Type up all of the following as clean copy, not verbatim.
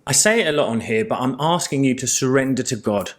I say it a lot on here, but I'm asking you to surrender to God.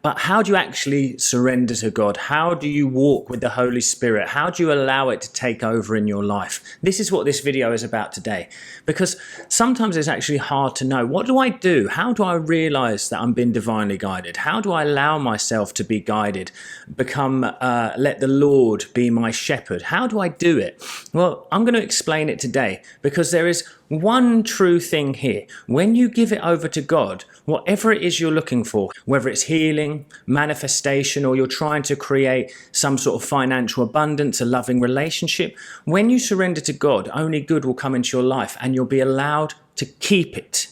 But how do you actually surrender to God? How do you walk with the Holy Spirit? How do you allow it to take over in your life? This is what this video is about today. Because sometimes it's actually hard to know. What do I do? How do I realize that I'm being divinely guided? How do I allow myself to be guided? Let the Lord be my shepherd. How do I do it? Well, I'm going to explain it today because there is one true thing here. When you give it over to God, whatever it is you're looking for, whether it's healing, manifestation, or you're trying to create some sort of financial abundance, a loving relationship, when you surrender to God, only good will come into your life and you'll be allowed to keep it.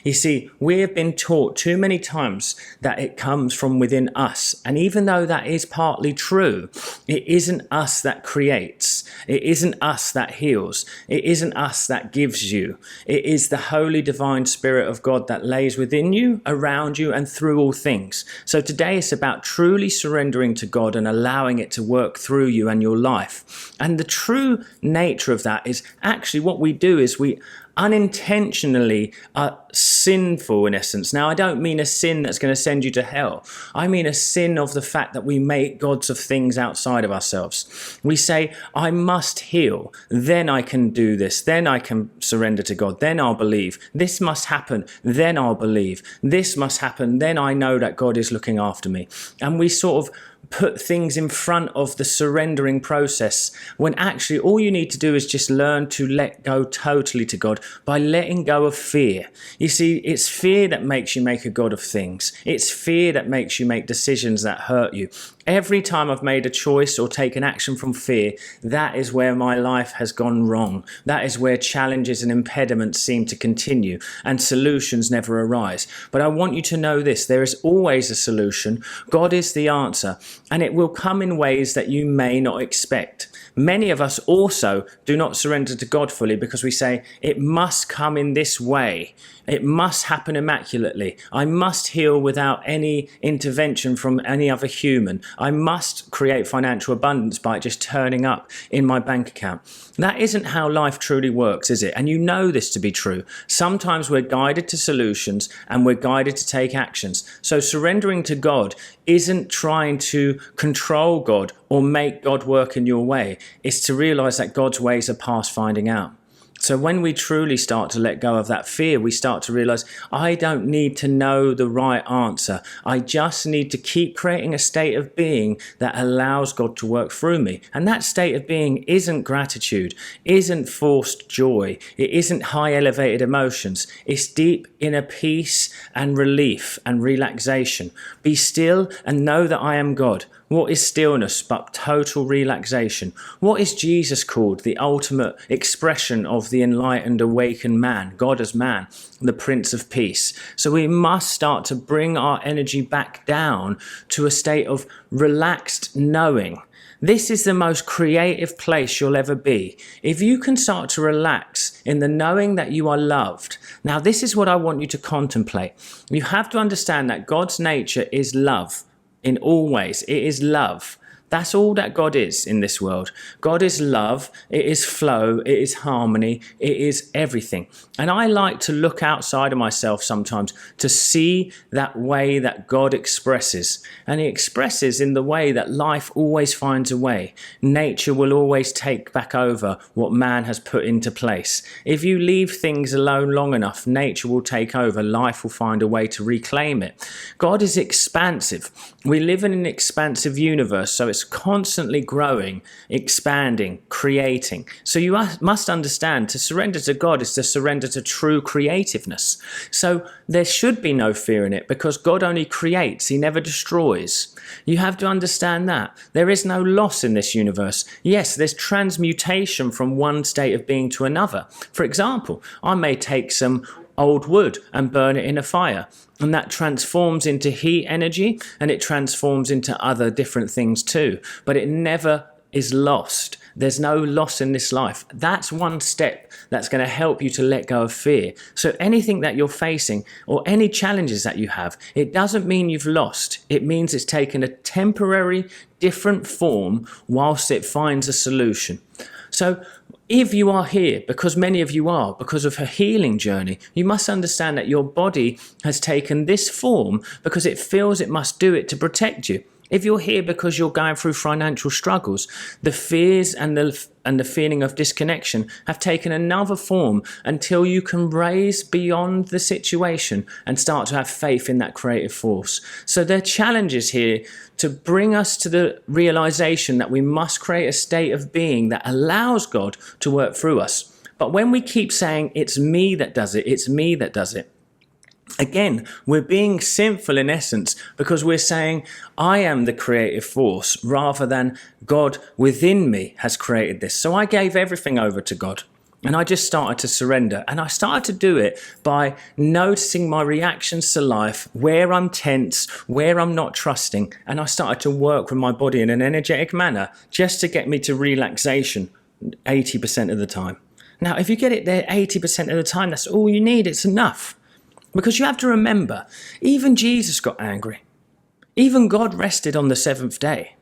You see, we have been taught too many times that it comes from within us. And even though that is partly true, it isn't us that creates. It isn't us that heals. It isn't us that gives you. It is the Holy Divine Spirit of God that lays within you, around you, and through all things. So today it's about truly surrendering to God and allowing it to work through you and your life. And the true nature of that is actually what we do is we unintentionally are sinful in essence. Now, I don't mean a sin that's going to send you to hell. I mean a sin of the fact that we make gods of things outside of ourselves. We say, I must heal, then I can do this, then I can surrender to God, then I'll believe. This must happen, then I'll believe. This must happen, then I know that God is looking after me. And we sort of put things in front of the surrendering process when actually all you need to do is just learn to let go totally to God by letting go of fear. You see, it's fear that makes you make a god of things. It's fear that makes you make decisions that hurt you. Every time I've made a choice or taken action from fear, that is where my life has gone wrong. That is where challenges and impediments seem to continue and solutions never arise. But I want you to know this, there is always a solution. God is the answer, and it will come in ways that you may not expect. Many of us also do not surrender to God fully because we say, it must come in this way. It must happen immaculately. I must heal without any intervention from any other human. I must create financial abundance by just turning up in my bank account. That isn't how life truly works, is it? And you know this to be true. Sometimes we're guided to solutions and we're guided to take actions. So surrendering to God isn't trying to control God or make God work in your way. It's to realize that God's ways are past finding out. So when we truly start to let go of that fear, we start to realize, I don't need to know the right answer. I just need to keep creating a state of being that allows God to work through me. And that state of being isn't gratitude, isn't forced joy, it isn't high elevated emotions. It's deep inner peace and relief and relaxation. Be still and know that I am God. What is stillness but total relaxation? What is Jesus called? The ultimate expression of the enlightened, awakened man, God as man, the Prince of Peace. So we must start to bring our energy back down to a state of relaxed knowing. This is the most creative place you'll ever be. If you can start to relax in the knowing that you are loved. Now, this is what I want you to contemplate. You have to understand that God's nature is love. In all ways, it is love. That's all that God is in this world. God is love, it is flow, it is harmony, it is everything. And I like to look outside of myself sometimes to see that way that God expresses. And he expresses in the way that life always finds a way. Nature will always take back over what man has put into place. If you leave things alone long enough, nature will take over, life will find a way to reclaim it. God is expansive. We live in an expansive universe, so it's constantly growing, expanding, creating. So you must understand, to surrender to God is to surrender to true creativeness. So there should be no fear in it because God only creates, he never destroys. You have to understand that. There is no loss in this universe. Yes, there's transmutation from one state of being to another. For example, I may take some old wood and burn it in a fire, and that transforms into heat energy and it transforms into other different things too, but it never is lost. There's no loss in this life. That's one step that's going to help you to let go of fear. So anything that you're facing or any challenges that you have, it doesn't mean you've lost. It means it's taken a temporary different form whilst it finds a solution. So if you are here, because many of you are, because of a healing journey, you must understand that your body has taken this form because it feels it must do it to protect you. If you're here because you're going through financial struggles, the fears and the feeling of disconnection have taken another form until you can raise beyond the situation and start to have faith in that creative force. So there are challenges here to bring us to the realization that we must create a state of being that allows God to work through us. But when we keep saying, it's me that does it, it's me that does it, again, we're being sinful in essence because we're saying, I am the creative force rather than God within me has created this. So I gave everything over to God and I just started to surrender. And I started to do it by noticing my reactions to life, where I'm tense, where I'm not trusting. And I started to work with my body in an energetic manner just to get me to relaxation 80% of the time. Now, if you get it there 80% of the time, that's all you need. It's enough. Because you have to remember, even Jesus got angry. Even God rested on the seventh day.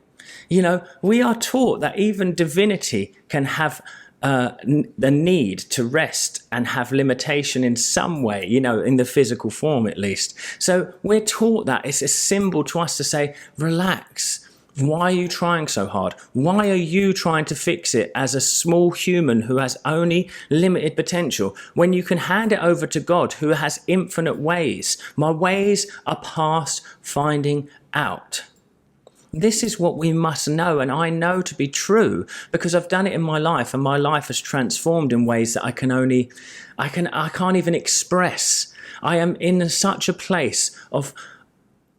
You know, we are taught that even divinity can have the need to rest and have limitation in some way, you know, in the physical form at least. So we're taught that it's a symbol to us to say, relax. Why are you trying so hard? Why are you trying to fix it as a small human who has only limited potential when you can hand it over to God who has infinite ways? My ways are past finding out. This is what we must know, and I know to be true because I've done it in my life, and my life has transformed in ways that I can't even express. I am in such a place of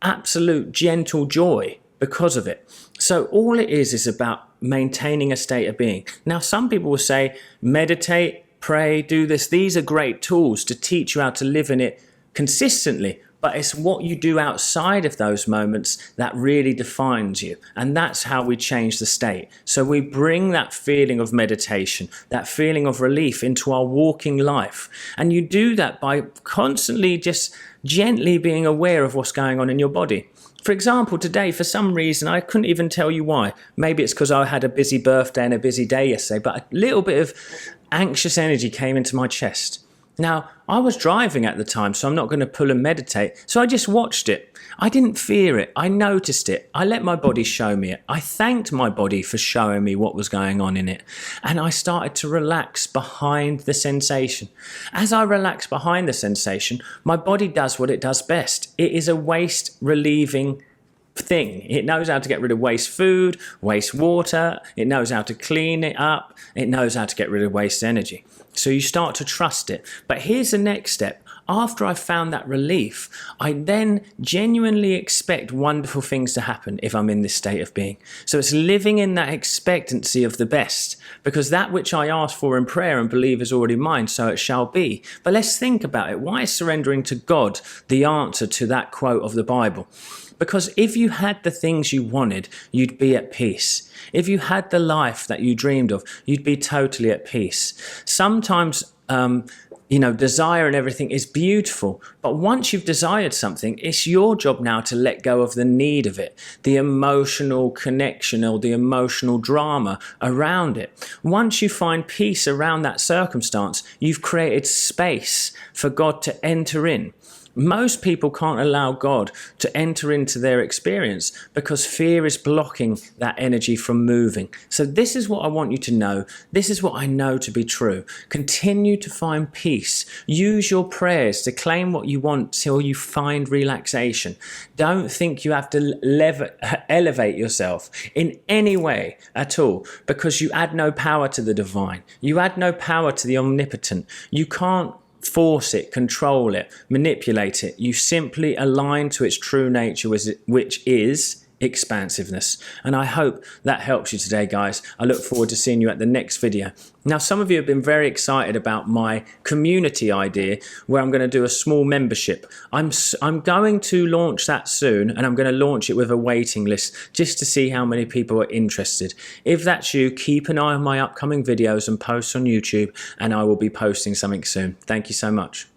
absolute gentle joy because of it. So all it is about maintaining a state of being. Now, some people will say, meditate, pray, do this. These are great tools to teach you how to live in it consistently. But it's what you do outside of those moments that really defines you. And that's how we change the state. So we bring that feeling of meditation, that feeling of relief into our walking life. And you do that by constantly just gently being aware of what's going on in your body. For example, today, for some reason, I couldn't even tell you why. Maybe it's because I had a busy birthday and a busy day yesterday, but a little bit of anxious energy came into my chest. Now, I was driving at the time, so I'm not going to pull and meditate. So I just watched it. I didn't fear it. I noticed it. I let my body show me it. I thanked my body for showing me what was going on in it. And I started to relax behind the sensation. As I relax behind the sensation, my body does what it does best. It is a waste relieving thing. It knows how to get rid of waste food, waste water. It knows how to clean it up. It knows how to get rid of waste energy. So you start to trust it. But here's the next step. After I've found that relief, I then genuinely expect wonderful things to happen if I'm in this state of being. So it's living in that expectancy of the best, because that which I ask for in prayer and believe is already mine, so it shall be. But let's think about it. Why is surrendering to God the answer to that quote of the Bible? Because if you had the things you wanted, you'd be at peace. If you had the life that you dreamed of, you'd be totally at peace. Sometimes, desire and everything is beautiful. But once you've desired something, it's your job now to let go of the need of it, the emotional connection or the emotional drama around it. Once you find peace around that circumstance, you've created space for God to enter in. Most people can't allow God to enter into their experience because fear is blocking that energy from moving. So this is what I want you to know. This is what I know to be true. Continue to find peace. Use your prayers to claim what you want till you find relaxation. Don't think you have to elevate yourself in any way at all, because you add no power to the divine. You add no power to the omnipotent. You can't force it, control it, manipulate it. You simply align to its true nature, which is expansiveness. And I hope that helps you today, guys. I look forward to seeing you at the next video. Now, some of you have been very excited about my community idea where I'm going to do a small membership. I'm going to launch that soon, and I'm going to launch it with a waiting list just to see how many people are interested. If that's you, keep an eye on my upcoming videos and posts on YouTube, and I will be posting something soon. Thank you so much.